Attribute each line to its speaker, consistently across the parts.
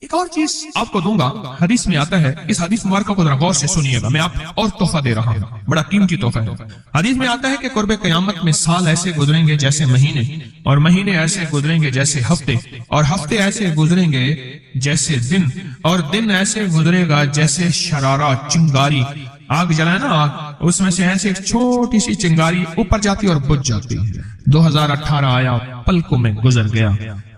Speaker 1: ایک اور چیز آپ کو دوں گا، حدیث میں آتا ہے، اس حدیث مبارکہ کو ذرا غور سے سنیے گا، میں آپ اور تحفہ دے رہا ہوں، بڑا قیمتی تحفہ ہے۔ حدیث میں آتا ہے کہ قرب قیامت میں سال ایسے گزریں گے جیسے مہینے، اور مہینے ایسے گزریں گے جیسے ہفتے، اور ہفتے ایسے گزریں گے جیسے دن، اور دن ایسے گزرے گا جیسے شرارہ، چنگاری، آگ جلائے نا آگ، اس میں سے ایسے ایک چھوٹی سی چنگاری اوپر جاتی اور بجھ جاتی ہے۔ 2018 آیا، پلکوں میں گزر گیا،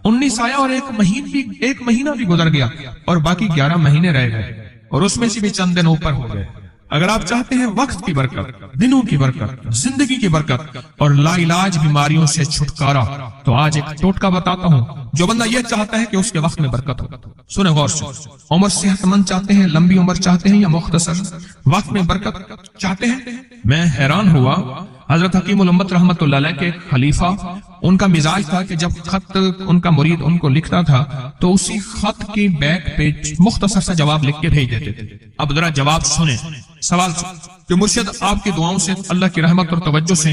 Speaker 1: 19 آیا اور ایک مہینہ بھی گزر گیا، اور باقی 11 مہینے رہ گئے، اور اس میں سے بھی چند دن اوپر ہو گئے۔ اگر آپ چاہتے ہیں وقت کی برکت، دنوں کی برکت، زندگی کی برکت اور لا علاج بیماریوں سے چھٹکارا، تو آج ایک ٹوٹکا بتاتا ہوں۔ جو بندہ یہ چاہتا ہے کہ اس کے وقت میں برکت ہو، سنیں غور سے، عمر صحت مند چاہتے ہیں، لمبی عمر چاہتے ہیں یا مختصر وقت میں برکت چاہتے ہیں؟ میں حیران ہوا، حضرت حکیم الامت رحمت اللہ علیہ کے خلیفہ، ان کا مزاج تھا کہ جب خط ان کا مرید ان کو لکھتا تھا تو اسی خط کی بیک پہ مختصر سا جواب لکھ کے بھیج دیتے تھے۔ اب ذرا جواب سنیں، سوال کہ مرشد آپ کی دعاؤں سے، اللہ کی رحمت اور توجہ سے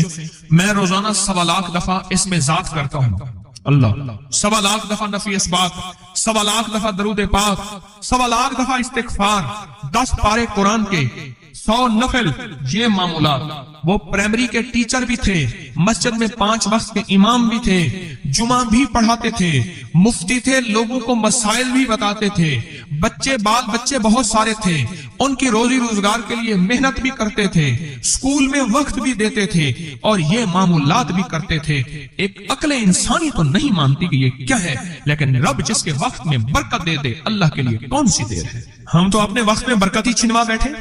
Speaker 1: میں روزانہ 1.25 لاکھ دفعہ اس میں ذات کرتا ہوں، اللہ 1.25 لاکھ دفعہ نفی اثبات، 1.25 لاکھ دفعہ درود پاک، 1.25 لاکھ دفعہ استغفار، 10 پارے قرآن کے، 100 نفل، یہ معمولات۔ وہ پرائمری کے ٹیچر بھی تھے، مسجد میں 5 وقت کے امام بھی تھے، جمعہ بھی پڑھاتے تھے، مفتی تھے، لوگوں کو مسائل بھی بتاتے تھے، بال بچے بہت سارے تھے، ان کی روزی روزگار کے لیے محنت بھی کرتے تھے، اسکول میں وقت بھی دیتے تھے، اور یہ معمولات بھی کرتے تھے۔ ایک عقل انسانی تو نہیں مانتی کہ یہ کیا ہے، لیکن رب جس کے وقت میں برکت دے دے، اللہ کے لیے کون سی دیر ہے۔ ہم تو اپنے وقت میں برکت ہی چھنوا بیٹھے،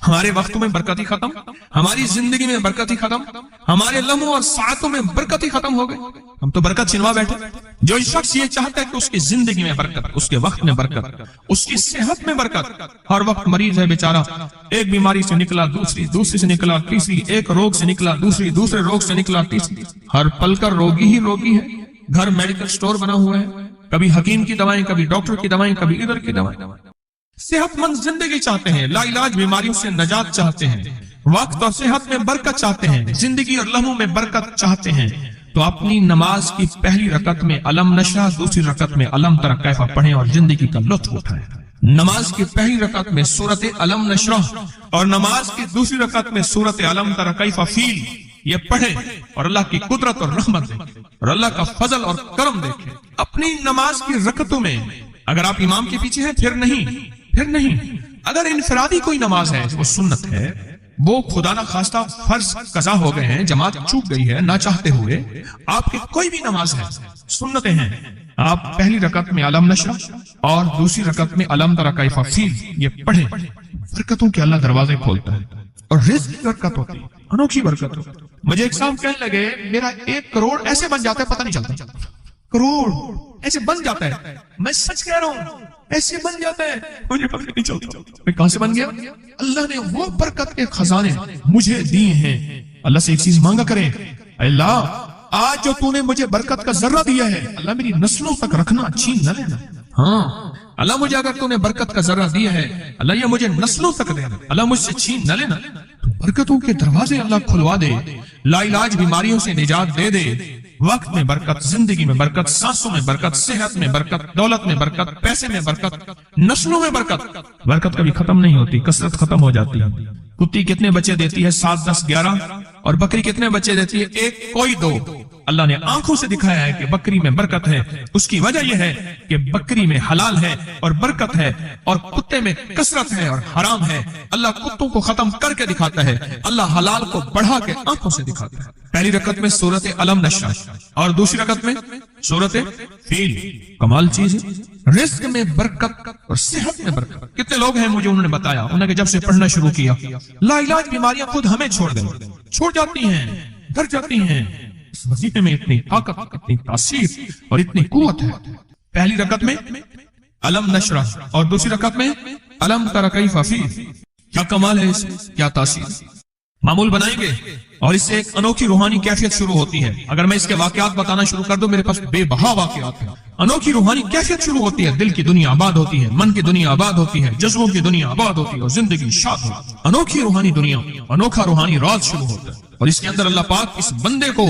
Speaker 1: ہمارے وقتوں میں برکت ہی ختم، ہماری زندگی میں برکت ہی ختم، ہمارے لمحوں اور ساعتوں میں برکت ہی ختم ہو گئی، ہم تو برکت چھنوا بیٹھے۔ جو شخص یہ چاہتا ہے کہ اس کی زندگی میں برکت، اس کے وقت میں برکت، اس کی صحت میں برکت، ہر وقت مریض ہے بیچارہ، ایک بیماری سے نکلا دوسری سے نکلا تیسری، ایک روگ سے نکلا دوسرے روگ سے نکلا تیسری، ہر پل کر روگی ہی روگی ہے۔ گھر میڈیکل سٹور بنا ہوا ہے، کبھی حکیم کی دوائیں، کبھی ڈاکٹر کی دوائیں، کبھی ادھر کی دوائیں۔ صحت مند زندگی چاہتے ہیں، لا علاج بیماریوں سے نجات چاہتے ہیں، وقت اور صحت میں برکت چاہتے ہیں، زندگی اور لمحوں میں برکت چاہتے ہیں، تو اپنی نماز کی پہلی رکعت میں علم نشرح، دوسری رکعت میں علم تری کیف پڑھیں اور زندگی کا لطف اٹھائیں۔ نماز کی پہلی رکعت میں سورت علم نشرح اور نماز کی دوسری رکعت میں سورت علم تری کیف فیل، یہ پڑھیں اور اللہ کی قدرت اور رحمت دیکھیں اور اللہ کا فضل اور کرم دیکھیں۔ اپنی نماز کی رکعتوں میں اگر آپ امام کے پیچھے ہیں پھر نہیں، اگر انفرادی کوئی نماز ہے، وہ سنت ہے، وہ خدا نہ خواستہ فرض قضا ہو گئے ہیں، جماعت چوک گئی ہے نہ چاہتے ہوئے، آپ کی کوئی بھی نماز ہے، سنتیں ہیں، آپ پہلی رکعت میں علم نشرح اور دوسری رکعت میں علم تری کیف فیل یہ پڑھیں، برکتوں کے اللہ دروازے کھولتا ہے، اور رزق کی برکت ہوتی ہے، انوکھی برکت ہوتی ہے۔ مجھے ایک صاحب کہنے لگے میرا 1 کروڑ ایسے بن جاتا ہے، پتہ نہیں چلتا، کروڑ ایسے بن جاتا ہے، میں سچ کہہ رہا ہوں، ایسے بن جاتا ہے، مجھے پتہ نہیں چلتا میں کہاں سے بن گیا۔ اللہ نے وہ برکت کے خزانے مجھے دیے ہیں۔ اللہ سے ایک چیز مانگا کریں، اللہ آج جو تو نے مجھے برکت کا ذرہ دیا ہے، اللہ میری نسلوں تک رکھنا، چھین نہ لینا۔ ہاں اللہ مجھے اگر تو نے برکت کا ذرہ دیا ہے، اللہ یہ مجھے نسلوں تک دینا، اللہ مجھ سے چھین نہ لینا۔ تو برکتوں کے دروازے اللہ کھلوا دے، لا علاج بیماریوں سے نجات دے دے، وقت میں برکت، زندگی میں برکت، سانسوں میں برکت، صحت میں برکت، دولت میں برکت، پیسے میں برکت، نسلوں میں برکت۔ برکت کبھی ختم نہیں ہوتی، کثرت ختم ہو جاتی ہے۔ کتی کتنے بچے دیتی ہے؟ 7، 10، 11، اور بکری کتنے بچے دیتی ہے؟ 1، کوئی 2۔ اللہ نے آنکھوں سے دکھایا ہے کہ بکری میں برکت ہے، اس کی وجہ یہ ہے کہ بکری میں حلال ہے اور برکت ہے، اور کتے میں کثرت ہے اور حرام ہے۔ اللہ کتوں کو ختم کر کے دکھاتا ہے، اللہ حلال کو بڑھا کے آنکھوں سے دکھاتا ہے۔ پہلی رکعت میں سورت علم نشرح اور دوسری رکعت میں سورت فیل، کمال چیز ہے۔ رزق میں برکت اور صحت میں برکت۔ کتنے لوگ ہیں مجھے انہوں نے بتایا، انہوں نے جب سے پڑھنا شروع کیا، لا علاج بیماریاں خود ہمیں چھوڑ جاتی ہیں، ڈر جاتی ہیں۔ اس وظیفے میں اتنی طاقت، اتنی تاثیر اور اتنی قوت ہے۔ پہلی رکعت میں علم نشرح اور دوسری رکعت میں علم تری کیف فیل، کیا کمال ہے، اس کیا تاثیر۔ معمول بنائیں گے اور اس سے ایک انوکھی روحانی کیفیت شروع ہوتی ہے۔ اگر میں اس کے واقعات بتانا شروع کر دوں، میرے پاس بے بہا واقعات ہیں۔ انوکھی روحانی کیفیت شروع ہوتی ہے، دل کی دنیا آباد ہوتی ہے، من کی دنیا آباد ہوتی ہے، جذبوں کی دنیا آباد ہوتی ہے، اور زندگی شاد ہوتی ہے۔ انوکھی روحانی دنیا، انوکھا روحانی راز شروع ہوتا ہے، اور اس کے اندر اللہ پاک اس بندے کو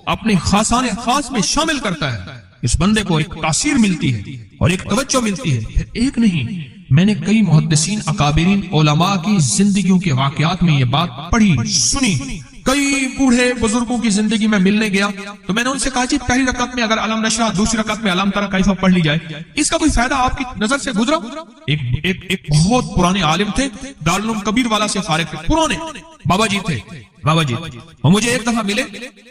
Speaker 1: اپنے خاصان خاص میں شامل کرتا ہے۔ इस बंदे को एक तासीर मिलती है और एक तवज्जो मिलती है। फिर एक नहीं, मैंने कई मुहद्दिसीन अकाबिरीन उलमा की जिंदगियों के वाकयात में ये बात पढ़ी सुनी। कई बूढ़े बुजुर्गों की जिंदगी में मिलने गया तो मैंने उनसे कहा जी पहली रकत में अगर अलम नशरा, दूसरी रकत में अलम तरा कैफा पढ़ ली जाए, इसका कोई फायदा आपकी नजर से गुजरा? एक बहुत पुराने आलिम थे, दारुल उलूम कबीर वाला से फारिग थे, पुराने बाबा जी थे, बाबा जी। वो मुझे एक दफा मिले,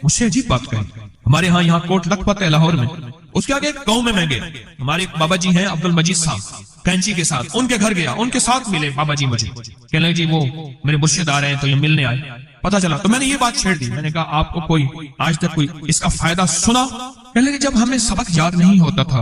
Speaker 1: मुझसे अजीब बात कही। हमारे यहाँ कोट लखपत है लाहौर में, उसके आगे एक गांव में मैं गया, हमारे एक बाबा जी हैं अब्दुल मजीद साहब, कैंची के साथ, उनके घर गया, उनके साथ मिले बाबा जी। मुझे कहने लगे जी वो मेरे मुर्शिद आ रहे हैं तो ये मिलने आए। पता चला तो मैंने ये बात छेड़ दी, मैंने कहा आपको कोई आज तक कोई इसका फायदा सुना? कहने लगे जब हमें सबक याद नहीं होता था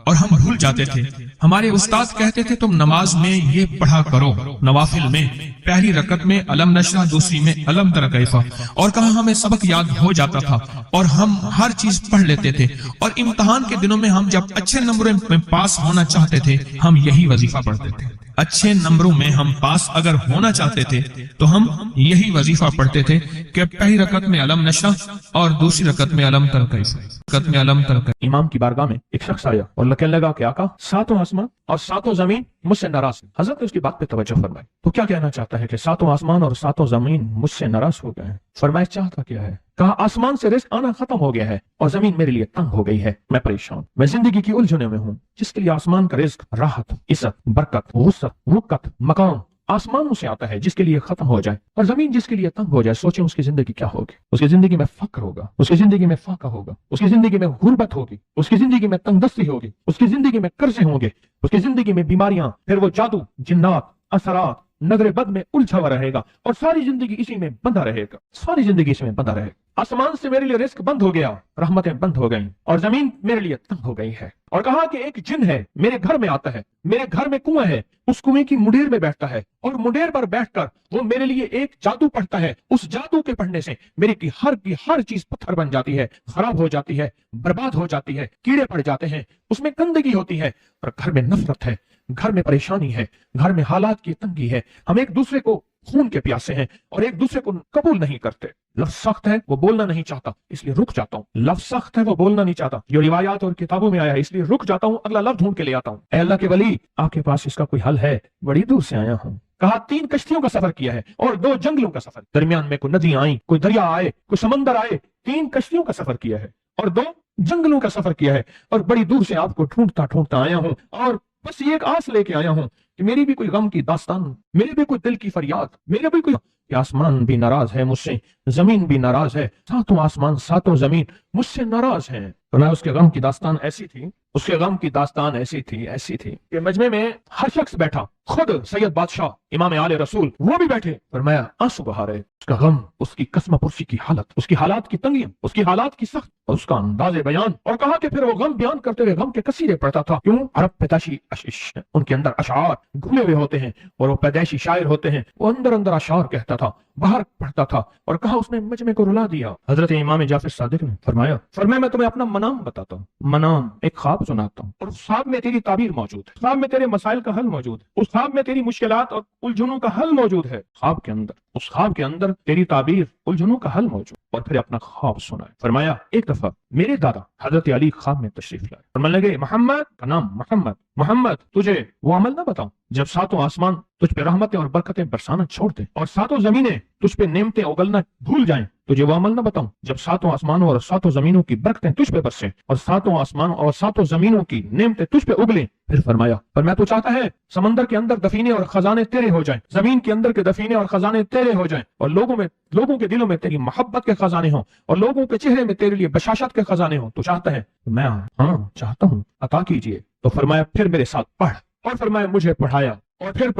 Speaker 1: और हम भूल जाते थे, हमारे उस्ताद कहते थे तुम नमाज में ये पढ़ा करो, नवाफिल में पहली रकत में अलम नशरा, दूसरी में अलम तरा कैफा, और कहा हमें सबक याद हो जाता था और हम हर चीज पढ़ लेते थे, और इम्तिहान के दिनों में हम जब अच्छे नंबरों में पास होना चाहते थे हम यही वजीफा पढ़ते थे। अच्छे नंबरों में हम पास अगर होना चाहते थे तो हम यही वजीफा पढ़ते थे कि पहली रकत में अलम नशरा और दूसरी रकत में अलम तरा कैफा, रकत में अलम तरा कैफा।
Speaker 2: इमाम की बारगाह में एक शख्स आया और कहने लगा कि आका सातों आसमान और सातों जमीन मुझसे नाराज हैं। हजरत ने उसकी बात पे तवज्जो फरमाई, तो क्या कहना चाहता है कि सातों आसमान और सातों जमीन मुझसे नाराज हो गए हैं? फरमाया चाहता क्या है? कहा आसमान से रिज़्क़ आना खत्म हो गया है और जमीन मेरे लिए तंग हो गई है, मैं परेशान, मैं जिंदगी की उलझनों में हूँ। जिसके लिए आसमान का रिज़्क़ राहत, इज्जत, बरकत, वुसअत, वक़्त, मकाम आसमानों से आता है, जिसके लिए खत्म हो जाए, और जमीन जिसके लिए तंग हो जाए, सोचें उसकी जिंदगी क्या होगी। उसकी जिंदगी में फक्र होगा, उसकी जिंदगी में फाका होगा, उसकी जिंदगी में गुर्बत होगी, उसकी जिंदगी में तंगदस्ती होगी, उसकी जिंदगी में कर्जे होंगे, उसकी जिंदगी में बीमारियां, फिर वो जादू, जिन्नात, असरात, नजर बद में उलझा हुआ रहेगा और सारी जिंदगी इसी में बंधा रहेगा, सारी जिंदगी इसमें बंधा रहेगा। आसमान से मेरे लिए रिस्क बंद हो गया, रहमतें बंद हो गई और जमीन मेरे लिए तंग हो गई है। और कहा कि एक जिन है मेरे घर में आता है, मेरे घर में कुआं है, उस कुएं की मुंडेर में बैठता है और मुंडेर पर बैठकर वो मेरे लिए एक जादू पढ़ता है। उस जादू के पढ़ने से मेरी की हर चीज पत्थर बन जाती है, खराब हो जाती है, बर्बाद हो जाती है, कीड़े पड़ जाते हैं, उसमें गंदगी होती है और घर में नफरत है, घर में परेशानी है, घर में हालात की तंगी है, हम एक दूसरे को खून के प्यासे हैं और एक दूसरे को कबूल नहीं करते। लफ्ज सख्त है वो बोलना नहीं चाहता इसलिए रुक जाता हूँ, लफ्ज सख्त है वो बोलना नहीं चाहता, जो रिवायात और किताबों में आया है इसलिए रुक जाता हूँ, अगला लफ्ज ढूंढ के ले आता हूँ। अल्लाह के वली आपके पास इसका कोई हल है? बड़ी दूर से आया हूँ। कहा 3 कश्तियों का सफर किया है और 2 जंगलों का सफर, दरमियान में कोई नदियां आई, कोई दरिया आए, कोई समंदर आए, 3 कश्तियों का सफर किया है और 2 जंगलों का सफर किया है और बड़ी दूर से आपको ढूंढता ढूंढता आया हूँ और बस ये एक आस लेके आया हूँ कि मेरी भी कोई गम की दास्तान, मेरे भी कोई दिल की फरियाद, मेरे भी कोई, आसमान भी नाराज है मुझसे, जमीन भी नाराज है, सातों आसमान सातों जमीन मुझसे नाराज हैं। तो ना उसके गम की दास्तान ऐसी थी, उसके गम की दास्तान ऐसी थी कि मजमे में हर शख्स बैठा, खुद सैयद बादशाह इमाम आले रसूल वो भी बैठे, फरमाया आंसू बहा रहे। उसका गम, उसकी कसम पुरसी की हालत, उसकी हालात की तंगियां, उसकी हालात की सख्त और उसका अंदाजे बयान। और कहा कि फिर वो गम बयान करते हुए गम के कसीरे पढ़ता था। क्यों? अरब पैदाशी आशीष, उनके अंदर अशार घुले हुए होते हैं और वो पैदाइशी शायर होते हैं। वो अंदर अंदर अशार कहता था, बाहर पढ़ता था। और कहा उसने मजमे को रुला दिया। हजरत इमाम जाफर सादिक ने फरमाया मैं तुम्हें अपना मनाम बताता हूँ, मनाम एक ख्वाब सुनाता हूँ और उस ख्वाब में तेरी ताबीर मौजूद है, ख्वाब में तेरे मसाइल का हल मौजूद है, उस ख्वाब में तेरी मुश्किलात और उलझनों का हल मौजूद है। ख्वाब के अंदर, उस ख्वाब के अंदर तेरी ताबीर, उलझनों का हल मौजूद। और फिर अपना ख्वाब सुनाया। फरमाया एक दफा मेरे दादा हजरत अली ख्वाब में तशरीफ लाए, फरमाने लगे मोहम्मद का नाम मोहम्मद तुझे वो अमल ना बताऊं जब सातों आसमान तुझ पे रहमतें और बरकतें बरसाना छोड़ दे और सातों जमीनें तुझ पे नेमतें उगलना भूल जाएं? तुझे वो अमल ना बताऊं जब सातों आसमानों और सातों जमीनों की बरकतें तुझ पे बरसें और सातों आसमानों और सातों जमीनों की नेमतें तुझ पे उगलें? फिर फरमाया तू चाहता है समंदर के अंदर दफीने और खजाने तेरे हो जाएं, जमीन के अंदर के दफीने और खजाने तेरे हो जाएं और लोगों के दिलों में तेरी मोहब्बत के खजाने हों और लोगों के चेहरे में तेरे लिए बशाशत के खजाने हों। तू चाहता है? मैं हाँ चाहता हूँ, अता कीजिए। तो फरमाया फिर मेरे साथ पढ़। और फरमाया मुझे पढ़ाया और फिर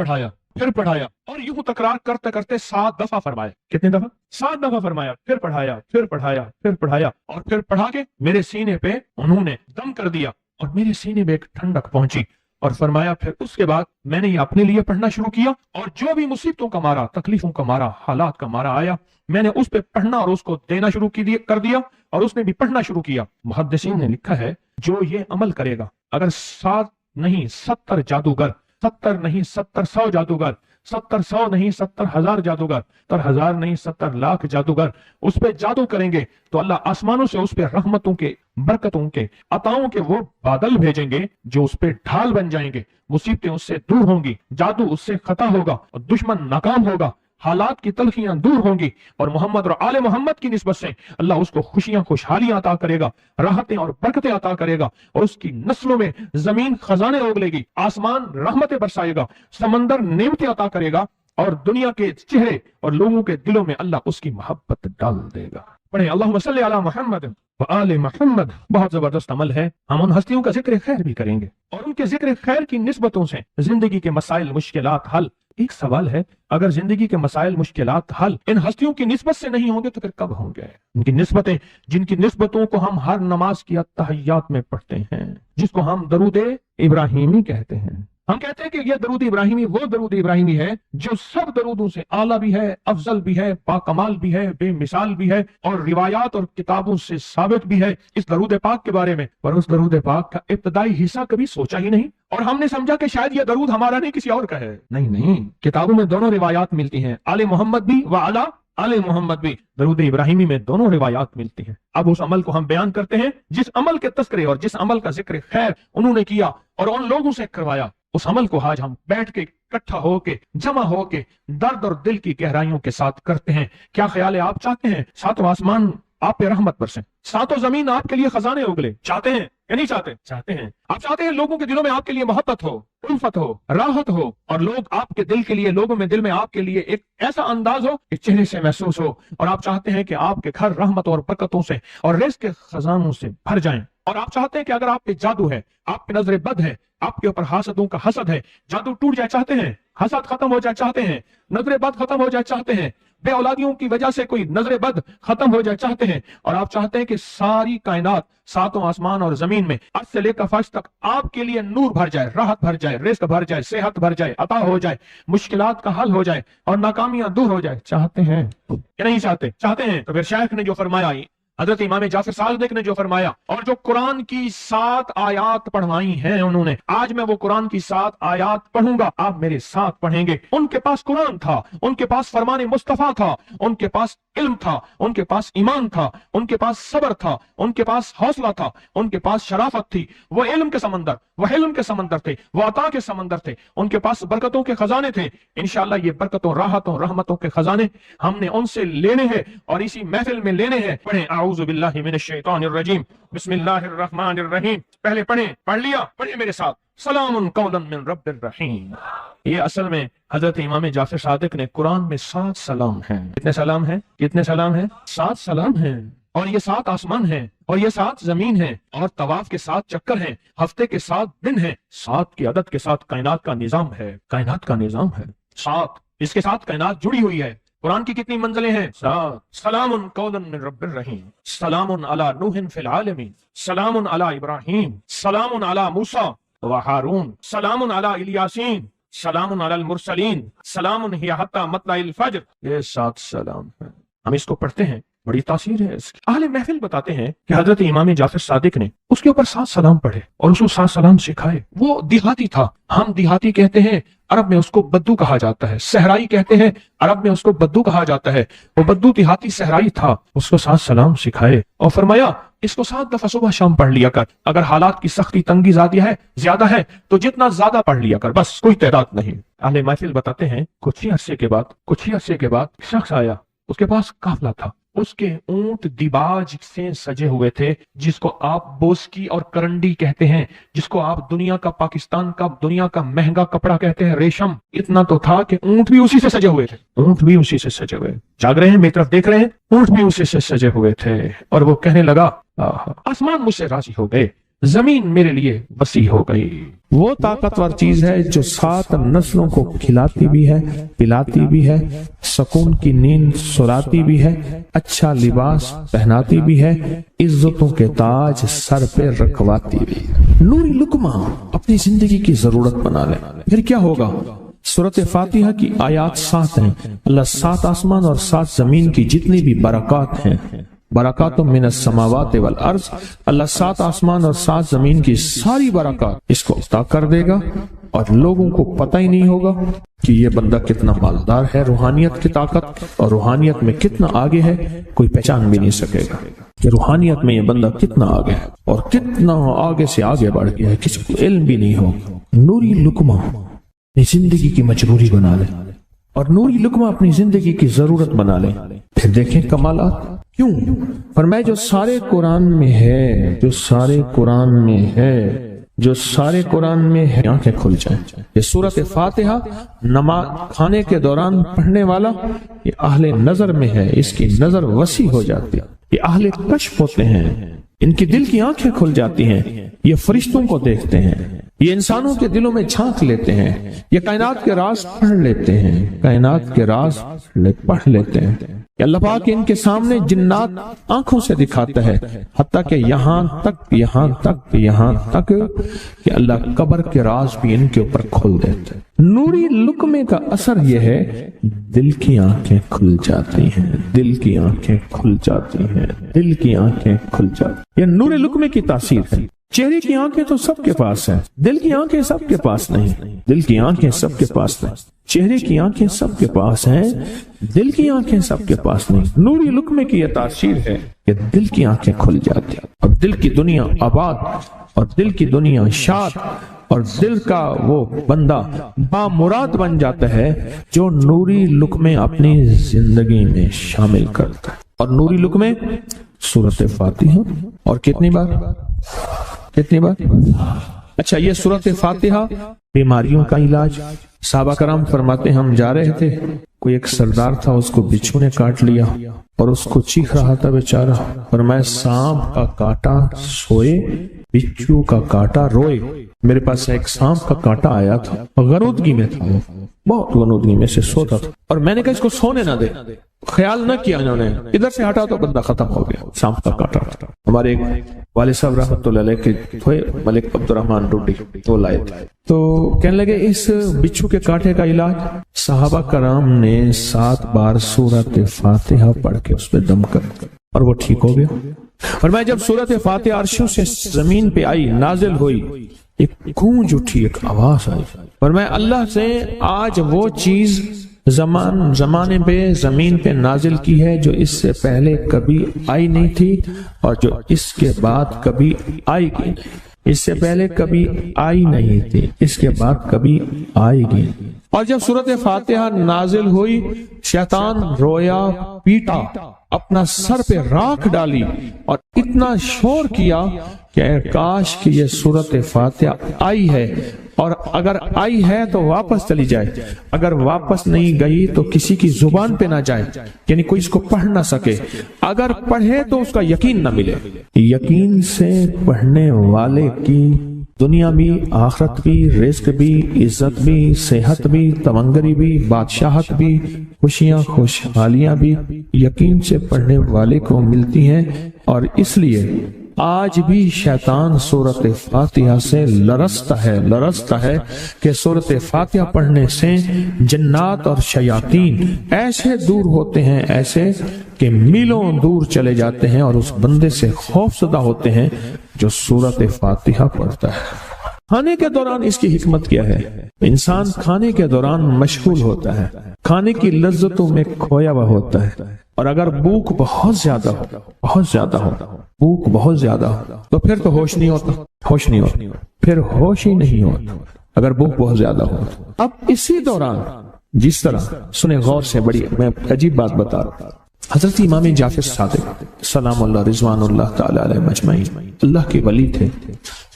Speaker 2: पढ़ाया और यूं तकरार करते करते 7 दफा फरमाया। कितने दफा? 7 दफा फरमाया। फिर पढ़ाया और फिर पढ़ा के मेरे सीने पे उन्होंने दम कर दिया और मेरे सीने में एक ठंडक पहुंची। और फरमाया फिर उसके बाद मैंने ये अपने लिए पढ़ना शुरू किया और जो भी मुसीबतों का मारा, तकलीफों का मारा, हालात का मारा आया, मैंने उस पे पढ़ना और उसको देना शुरू कर दिया और उसने भी पढ़ना शुरू किया। मुहद्दिसीन ने लिखा है जो ये अमल करेगा, अगर 7 नहीं 70 जादूगर, 70 नहीं 70 100 जादूगर 70-100 नहीं 70,000 जादूगर, 70,000 नहीं 70 लाख जादूगर उस पे जादू करेंगे तो अल्लाह आसमानों से उस पे रहमतों के, बरकतों के, अताओं के वो बादल भेजेंगे जो उस पे ढाल बन जाएंगे। मुसीबतें उससे दूर होंगी, जादू उससे खत्म होगा और दुश्मन नाकाम होगा, हालात की तलखियां दूर होंगी और मोहम्मद और आले मोहम्मद की निस्बत से अल्लाह उसको खुशियां, खुशहालियां अता करेगा, राहतें और बरकतें अता करेगा और उसकी नस्लों में जमीन खजाने उगलेगी, आसमान रहमतें बरसाएगा, समंदर नेमतें अता करेगा और दुनिया के चेहरे और लोगों के दिलों में अल्लाह उसकी मोहब्बत डाल देगा। पढ़े अल्लाहुम्मा सल्ली अला मुहम्मद व आले मुहम्मद। बहुत जबरदस्त अमल है। हम उन हस्तियों का जिक्र खैर भी करेंगे और उनके जिक्र खैर की निस्बतों से जिंदगी के मसाइल, मुश्किलात हल। एक सवाल है, अगर जिंदगी के मसाइल, मुश्किलात हल इन हस्तियों की निस्बत से नहीं होंगे तो फिर कब होंगे? इनकी निस्बतें, जिनकी निस्बतों को हम हर नमाज की अत्तहियात में पढ़ते हैं, जिसको हम दरूद इब्राहिमी कहते हैं। हम कहते हैं कि यह दरूद इब्राहिमी वो दरूद इब्राहिमी है जो सब दरूदों से आला भी है, अफजल भी है, बाकमाल भी है, बेमिसाल भी है और रिवायात और किताबों से साबित भी है इस दरूद पाक के बारे में। पर उस दरूद पाक का इब्तदाई हिस्सा कभी सोचा ही नहीं और हमने समझा कि शायद यह दरूद हमारा नहीं, किसी और का है। नहीं, किताबों में दोनों रिवायात मिलती हैं, आले मोहम्मद भी व आला आले मोहम्मद भी। दरूद इब्राहिमी में दोनों रिवायात मिलती हैं। अब उस अमल को हम बयान करते हैं जिस अमल के तस्करे और जिस अमल का जिक्र खैर उन्होंने किया और उन लोगों से करवाया, उस अमल को आज हम बैठ के इकट्ठा होके, जमा होके, दर्द और दिल की गहराइयों के साथ करते हैं। क्या ख्याल है? आप चाहते हैं सातों आसमान आप पे रहमत बरसे, सातों जमीन आपके लिए खजाने उगले? चाहते हैं या नहीं चाहते? चाहते हैं। आप चाहते हैं लोगों के दिलों में आपके लिए मोहब्बत हो, उल्फत हो, राहत हो और लोग आपके दिल के लिए, लोगों में दिल में आपके लिए एक ऐसा अंदाज हो कि चेहरे से महसूस हो। और आप चाहते हैं कि आपके घर रहमत और बरकतों से और रिज़्क़ के खजानों से भर जाएं। और आप चाहते हैं कि अगर आप पे जादू है, आप पे नजर बद है, आपके ऊपर हासदों का हसद है, जादू टूट जाए चाहते हैं, हसद खत्म हो जाए चाहते हैं, नजर बद खत्म हो जाए चाहते हैं, बे औलादियों की वजह से कोई नजर बद खत्म हो जाए चाहते हैं और आप चाहते हैं कि सारी कायनात, सातों आसमान और जमीन में अर्श से लेकर फर्श तक आपके लिए नूर भर जाए, राहत भर जाए, रिज़्क़ भर जाए, सेहत भर जाए, अता हो जाए, मुश्किलात का हल हो जाए और नाकामियां दूर हो जाए। चाहते हैं या नहीं चाहते? चाहते हैं। तो फिर शेख ने जो फरमाया, हजरत इमाम जाफर सादिक ने जो फरमाया और जो कुरान की 7 आयात पढ़वाई हैं उन्होंने, आज मैं वो कुरान की 7 आयात पढ़ूंगा, आप मेरे साथ पढ़ेंगे। उनके पास कुरान था, उनके पास फरमान मुस्तफा था, उनके पास इल्म था, उनके पास ईमान था, उनके पास सब्र था, उनके पास हौसला था, उनके पास शराफत थी। वो इल्म के समंदर, वो हिल्म के समंदर थे, वो अता के समंदर थे, उनके पास बरकतों के खजाने थे। इंशाअल्लाह ये बरकतों, राहतों, रहमतों के खजाने हमने उनसे लेने हैं और इसी महफिल में लेने हैं। पढ़े आऊज़ु बिल्लाहि मिनश शैतानिर रजीम, बिस्मिल्लाहिर रहमानिर रहीम। पहले पढ़ लिया, पढ़े मेरे साथ, सलामुन कौलन मिन रब्बिर रहीम। ये असल में हजरत इमाम जाफर सादिक ने कुरान में 7 सलाम हैं। कितने सलाम हैं? कितने सलाम हैं? 7 सलाम हैं। और ये 7 आसमान हैं और ये 7 जमीन हैं और तवाफ के 7 चक्कर हैं, हफ्ते के 7 दिन हैं, 7 की अदद के साथ कायनात का निजाम है, कायनात का निजाम है 7, इसके साथ कायनात जुड़ी हुई है। कुरान की कितनी मंजिलें हैं? 7। सलामुन कौलन मिन रब्बिर रहीम, सलामुन अला नूहिन फिल आलमीन, सलामुन अला इब्राहीम, सलामुन अला मूसा व हारून, सलामुन अला इलियासीन, सलामुन अलल मुरसलीन, सलामुन हिया हत्ता मतलाइल फज्र। ये 7 सलाम है। हम इसको पढ़ते हैं, बड़ी तासीर है इसकी। अहले महफिल बताते हैं कि हजरत इमाम जाफर सादिक ने उसके ऊपर 7 सलाम पढ़े और उसको 7 सलाम सिखाए। वो देहाती था, हम देहाती कहते हैं, अरब में उसको बद्दू कहा जाता है। सहराई कहते हैं, अरब में उसको बद्दू कहा जाता है। वो बद्दू देहाती सहराई था, उसको 7 सलाम सिखाए और फरमाया इसको 7 दफा सुबह शाम पढ़ लिया कर। अगर हालात की सख्ती तंगी ज्यादा है तो जितना ज्यादा पढ़ लिया कर, बस कोई तादाद नहीं। अहले महफिल बताते हैं कुछ ही अरसे के बाद शख्स आया, उसके पास काफला था, उसके ऊंट दिबाज से सजे हुए थे, जिसको आप बोस्की और करंडी कहते हैं, जिसको आप दुनिया का, पाकिस्तान का दुनिया का महंगा कपड़ा कहते हैं, रेशम। इतना तो था कि ऊंट भी उसी से सजे हुए थे, ऊंट भी उसी से सजे हुए। जाग रहे हैं, मेरी तरफ देख रहे हैं, ऊंट भी उसी से सजे हुए थे। और वो कहने लगा, आसमान मुझसे राजी हो गए, जमीन मेरे लिए वसी हो गई।
Speaker 3: वो ताकतवर चीज है जो 7 नस्लों को खिलाती भी है, पिलाती भी है, सुकून की नींद सुलाती भी है, अच्छा लिबास पहनाती भी है, इज्जतों के ताज सर पे रखवाती भी है। नूरी लुकमा अपनी जिंदगी की जरूरत बना ले, फिर क्या होगा? सूरत फातिहा की आयात 7 हैं। अल्लाह 7 आसमान और 7 जमीन की जितनी भी बरकत हैं, बरकातुम मिनस समावाति वल अर्ज, अल्लाह 7 आसमान और 7 जमीन की सारी बरकत इसको अता कर देगा और लोगों को पता ही नहीं होगा। کہ یہ بندہ کتنا مالدار ہے، روحانیت کی طاقت اور روحانیت میں کتنا آگے ہے کوئی پہچان بھی نہیں سکے گا کہ روحانیت میں یہ بندہ کتنا آگے ہے اور کتنا آگے سے آگے بڑھ گیا ہے، کسی کو علم بھی نہیں ہوگا۔ نوری لقمہ اپنی زندگی کی مجبوری بنا لے اور نوری لقمہ اپنی زندگی کی ضرورت بنا لے، پھر دیکھیں کمالات۔ کیوں؟ فرمائے جو سارے قرآن میں ہے، جو سارے قرآن میں ہے، جو سارے قرآن میں ہے، آنکھیں کھل جائیں۔ یہ سورۃ فاتحہ نماز کھانے کے دوران پڑھنے والا یہ اہل نظر میں ہے، اس کی نظر وسیع ہو جاتی ہے، یہ اہل کشف ہوتے ہیں، ان کی دل کی آنکھیں کھل جاتی ہیں، یہ فرشتوں کو دیکھتے ہیں، یہ انسانوں کے دلوں میں جھانک لیتے ہیں، یہ کائنات کے راز پڑھ لیتے ہیں، کائنات کے راز پڑھ لیتے ہیں۔ کہ اللہ پاک ان کے سامنے جنات آنکھوں سے دکھاتا ہے، حتیٰ کہ یہاں تک کہ اللہ قبر کے راز بھی ان کے اوپر کھول دیتے ہیں۔ نوری لقمے کا اثر یہ ہے دل کی آنکھیں کھل جاتی ہیں، دل کی آنکھیں کھل جاتی ہیں، دل کی آنکھیں کھل جاتی ہیں۔ یہ نور لقمے کی تاثیر ہے۔ چہرے کی آنکھیں تو سب کے پاس ہیں، دل کی آنکھیں سب کے پاس نہیں، دل کی آنکھیں سب کے پاس نہیں، چہرے کی آنکھیں سب کے پاس ہیں، دل کی آنکھیں سب کے پاس نہیں۔ نوری لقمے کی یہ تاثیر ہے کہ دل کی آنکھیں کھل جاتی ہیں اور دل کی دنیا آباد اور دل کی دنیا شاد اور دل کا وہ بندہ بامراد بن جاتا ہے جو نوری لقمے اپنی زندگی میں شامل کرتا ہے۔ اور نوری لقمے سورۃ فاتحہ اور کتنی بار؟ اچھا، یہ سورۃ فاتحہ بیماریوں کا علاج۔ صحابہ کرام فرماتے ہم جا رہے تھے، کوئی ایک سردار تھا، اس کو بچھو نے کاٹ لیا اور اس کو چیخ رہا تھا بیچارہ، فرمایا سانپ کا کاٹا سوئے، بچھو کا کاٹا روئے۔ میرے پاس ایک سانپ کا کاٹا آیا تھا، غنودگی میں تھا، وہ بہت غنودگی میں سے سوتا تھا، اور میں نے کہا اس کو سونے نہ دے، خیال نہ کیا انہوں نے، ادھر سے ہٹا تو بندہ ختم ہو گیا، سانپ کا کاٹا۔ ہمارے ایک والد صاحب رحمۃ اللہ علیہ کے تھے ملک عبد الرحمن ڈوڈی، تو لائے تھے، تو کہنے لگے اس بچھو کے کاٹے کا علاج صحابہ کرام نے 7 بار سورۃ فاتحہ پڑھ کے اس پہ دم کر اور وہ ٹھیک ہو گیا۔ اور میں جب سورۃ فاتحہ عرشوں سے زمین پہ آئی، نازل ہوئی، ایک گونج اٹھی، ایک آواز آئی، اور میں اللہ سے آج وہ چیز زمانے پہ زمین پہ نازل کی ہے جو اس سے پہلے کبھی آئی نہیں تھی اور جو اس کے بعد کبھی آئے گی نہیں، اس سے پہلے کبھی آئی نہیں تھی، اس کے بعد کبھی آئے گی۔ اور جب سورۃ فاتحہ نازل ہوئی، شیطان رویا، پیٹا، اپنا سر پہ راکھ ڈالی اور اتنا شور کیا کہ اے کاش کہ یہ سورۃ فاتحہ آئی ہے، اور اگر آئی ہے تو واپس چلی جائے، اگر واپس نہیں گئی تو کسی کی زبان پہ نہ جائے، یعنی کوئی اس کو پڑھ نہ سکے، اگر پڑھے تو اس کا یقین نہ ملے۔ یقین سے پڑھنے والے کی دنیا بھی، آخرت بھی، رزق بھی، عزت بھی، صحت بھی، تمنگری بھی، بادشاہت بھی، خوشیاں خوشحالیاں بھی یقین سے پڑھنے والے کو ملتی ہیں۔ اور اس لیے آج بھی شیطان سورۃ فاتحہ سے لرزتا ہے کہ سورۃ فاتحہ پڑھنے سے جنات اور شیاطین ایسے دور ہوتے ہیں، ایسے کہ میلوں دور چلے جاتے ہیں اور اس بندے سے خوف زدہ ہوتے ہیں جو سورۃ فاتحہ پڑھتا ہے۔ کھانے کے دوران اس کی حکمت کیا ہے؟ انسان کھانے کے دوران مشغول ہوتا ہے، کھانے کی لذتوں میں کھویا ہوا ہوتا ہے، اور اگر بھوک بہت زیادہ ہو بھوک بہت زیادہ ہو تو پھر تو ہوش نہیں ہوتا، پھر ہوش ہی نہیں ہوتا اگر بھوک بہت زیادہ ہو۔ اب اسی دوران جس طرح سنیں غور سے، بڑی میں عجیب بات بتا رہا ہوں، حضرت امام جعفر صادق سلام اللہ رضوان اللہ تعالی علیہ مجمعین اللہ کے ولی تھے،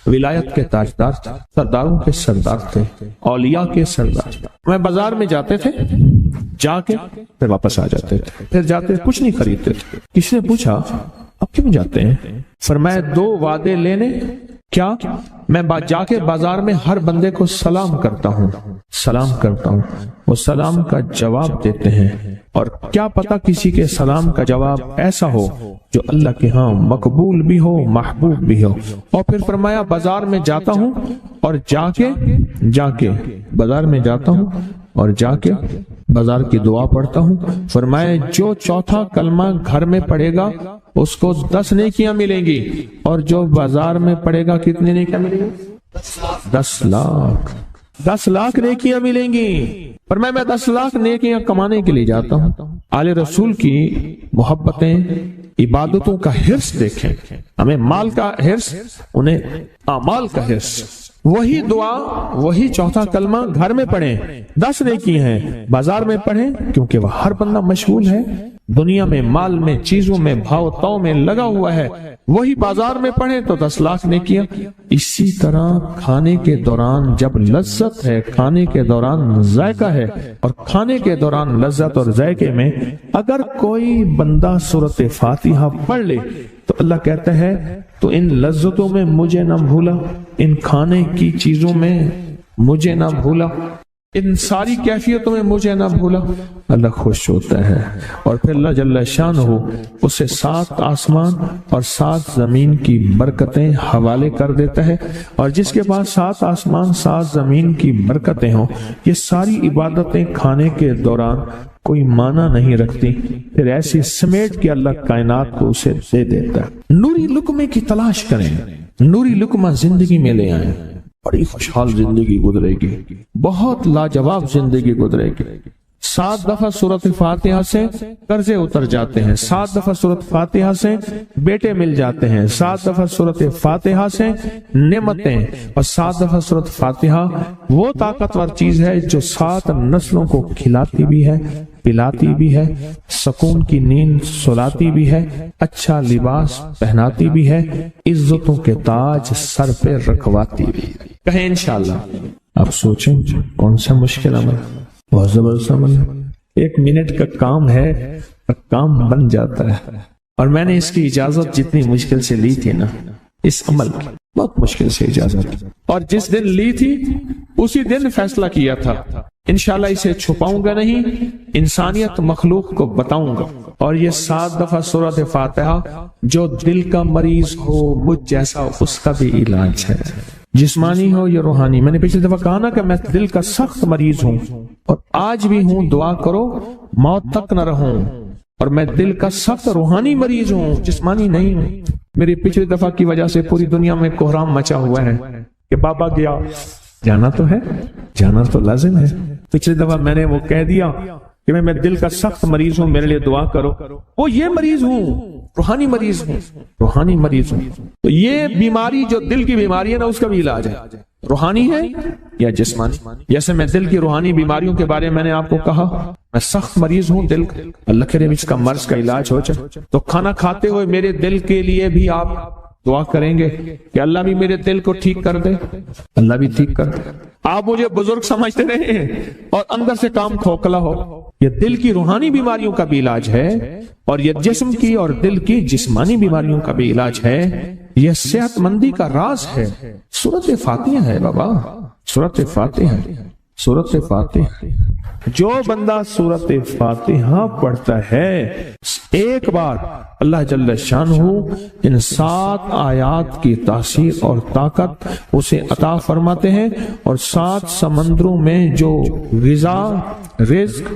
Speaker 3: ولایت کے تاجدار تھے، سرداروں کے سردار تھے، اولیاء کے سردار تھے۔ میں بازار میں جاتے تھے، جا کے پھر واپس آ جاتے تھے، پھر جاتے کچھ نہیں خریدتے تھے۔ کسی نے پوچھا اب کیوں جاتے ہیں؟ فرمایا 2 وعدے لینے، کیا میں جا کے بازار میں ہر بندے کو سلام کرتا ہوں، وہ سلام کا جواب دیتے ہیں، اور کیا پتا کسی کے سلام کا جواب ایسا ہو جو اللہ کے ہاں مقبول بھی ہو، محبوب بھی ہو۔ اور پھر فرمایا بازار میں جاتا ہوں اور جا کے بازار میں جاتا ہوں اور جا کے بازار کی دعا پڑھتا ہوں۔ فرمایا جو چوتھا کلمہ گھر میں پڑھے گا اس کو 10 نیکیاں ملیں گی، اور جو بازار میں پڑھے گا کتنے نیکیاں ملیں گی؟ 10 لاکھ۔ 10 लाख नेकियां मिलेंगी। पर मैं 10 लाख नेकियां कमाने के लिए जाता हूं। आले रसूल की मोहब्बतें, इबादतों का हिर्स देखें। हमें माल का हिर्स, उन्हें अमाल का हिर्स। वही दुआ, वही चौथा कलमा घर में पढ़ें, 10 नेकी हैं, बाजार में पढ़ें, क्योंकि वह हर बंदा मशगूल है दुनिया में, माल में, चीजों में, भाव ताव में लगा हुआ है। वही बाजार में पढ़ें तो 10 लाख नेकियां। इसी तरह खाने के दौरान जब लज्जत है, खाने के दौरान जायका है, और खाने के दौरान लज्जत और जायके में अगर कोई बंदा सूरत फातिहा पढ़ ले तो अल्लाह कहता है तो इन लज्जतों में मुझे ना भूला, इन खाने की चीजों में मुझे ना भूला, इन सारी कैफियतों में मुझे ना भूला। अल्लाह खुश होता है और फिर अल्लाह जल्ल शानहू उसे 7 आसमान और 7 जमीन की बरकतें हवाले कर देता है। और जिसके पास 7 आसमान 7 जमीन की बरकतें हों, ये सारी इबादतें खाने के दौरान कोई माना नहीं रखती, फिर ऐसी समेट के अल्लाह कायनात को उसे दे देता है। नूरी लुकमे की तलाश करें, नूरी लुकमा जिंदगी में ले आए, बड़ी खुशहाल जिंदगी गुजरेगी, बहुत लाजवाब जिंदगी गुजरेगी। 7 दफा सूरत फातिहा से कर्जे उतर जाते हैं, 7 दफा सूरत फातिहा से बेटे मिल जाते हैं, 7 दफा सूरत फातिहा से नेमतें, और 7 दफा सूरत फातिहा वो ताकतवर चीज है जो 7 नस्लों को खिलाती भी है, पिलाती भी है, सुकून की नींद सुलाती भी है, अच्छा लिबास पहनाती भी है, इज्जतों के ताज सर पे रखवाती भी है। कहें इंशाअल्लाह। आप सोचें कौन सा मुश्किल अमल, बहुत जबरदस्त अमल है। 1 मिनट का काम है और काम बन जाता है। और मैंने इसकी इजाजत जितनी मुश्किल से ली थी ना, इस अमल की बहुत मुश्किल से इजाजत, और जिस दिन ली थी उसी दिन फैसला किया था इंशाल्लाह इसे छुपाऊंगा नहीं, इंसानियत मखलूक को बताऊंगा। और ये 7 दफा सूरत फातिहा, जो दिल का मरीज हो मुझ जैसा उसका भी इलाज है, जिस्मानी हो या रूहानी। मैंने पिछली दफा कहा ना कि मैं दिल का सख्त मरीज हूं और आज भी हूं, दुआ करो मौत तक न रहूं। और मैं दिल का सख्त रूहानी मरीज हूं, जिस्मानी नहीं हूं। मेरी पिछली दफा की वजह से पूरी दुनिया में कोहराम मचा हुआ है कि बाबा गया, जाना तो है, जाना तो लाजिम है। पिछली दफा मैंने वो कह दिया कि मैं दिल का सख्त मरीज हूं, मेरे लिए दुआ करो। वो ये मरीज हूं, रूहानी मरीज हूं, रूहानी मरीज हूं। तो ये बीमारी जो दिल की बीमारी है ना, उसका भी इलाज है, रूहानी है या जिस्मानी। जैसे मैं दिल की रूहानी बीमारियों के बारे में मैंने आपको कहा, मैं सख्त मरीज हूं दिल का, अल्लाह करे इसका मर्ज का इलाज हो जाए। तो खाना खाते हुए मेरे दिल के लिए भी आप दुआ करेंगे कि अल्लाह भी मेरे दिल को ठीक कर दे, अल्लाह भी ठीक कर दे। आप मुझे बुजुर्ग समझते रहे और अंदर से काम खोखला हो, ये दिल की रूहानी बीमारियों का भी इलाज है, और ये जिस्म की और दिल की जिस्मानी बीमारियों का भी इलाज है। यह सेहतमंदी का राज है। सूरत फातिहा है बाबा, सूरत फातिहा, सूरत फातिहा। जो बंदा सूरत फातिहा पढ़ता है, एक बार अल्लाह जल्ल शानहू इन 7 आयात की तासीर और ताकत उसे अता फरमाते हैं, और 7 समंदरों में जो ग़िज़ा, रिज़्क़,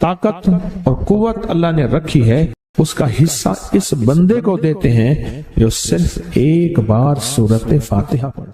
Speaker 3: ताकत और कुव्वत अल्लाह ने रखी है, उसका हिस्सा इस बंदे को देते हैं जो सिर्फ एक बार सूरत फातिहा पढ़े।